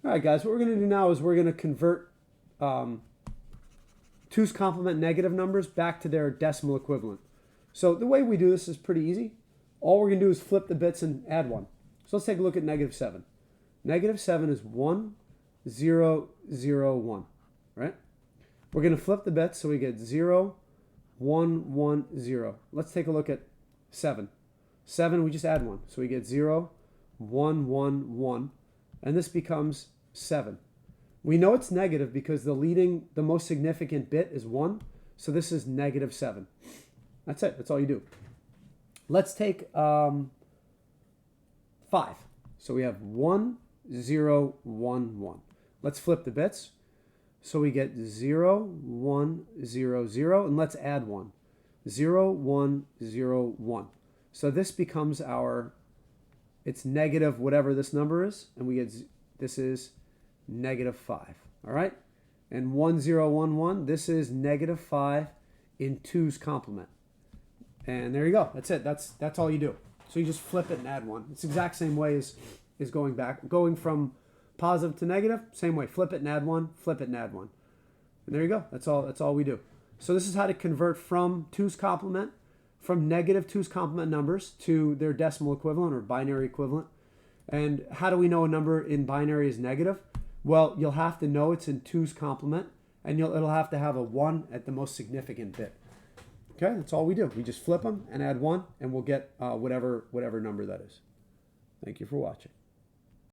All right, guys, what we're going to do now is we're going to convert 2's complement negative numbers back to their decimal equivalent. So the way we do this is pretty easy. All we're going to do is flip the bits and add 1. So let's take a look at negative 7. Negative 7 is 1, 0, 0, 1, right? We're going to flip the bits so we get 0, 1, 1, 0. Let's take a look at 7. 7, we just add 1. So we get 0, 1, 1, 1. And this becomes 7. We know it's negative because the most significant bit is 1. So this is negative 7. That's it. That's all you do. Let's take 5. So we have 1, 0, 1, 1. Let's flip the bits. So we get 0, 1, 0, 0. And let's add 1. 0, 1, 0, 1. So this becomes it's negative whatever this number is. And we get, this is negative 5. All right? And 1, 0, 1, 1, this is negative 5 in 2's complement. And there you go. That's it. That's all you do. So you just flip it and add 1. It's the exact same way as going from positive to negative. Same way. Flip it and add 1. Flip it and add 1. And there you go. That's all we do. So this is how to convert from 2's complement, from negative 2's complement numbers to their decimal equivalent or binary equivalent. And how do we know a number in binary is negative? Well, you'll have to know it's in 2's complement, and it'll have to have a 1 at the most significant bit. Okay, that's all we do. We just flip them and add 1, and we'll get whatever number that is. Thank you for watching.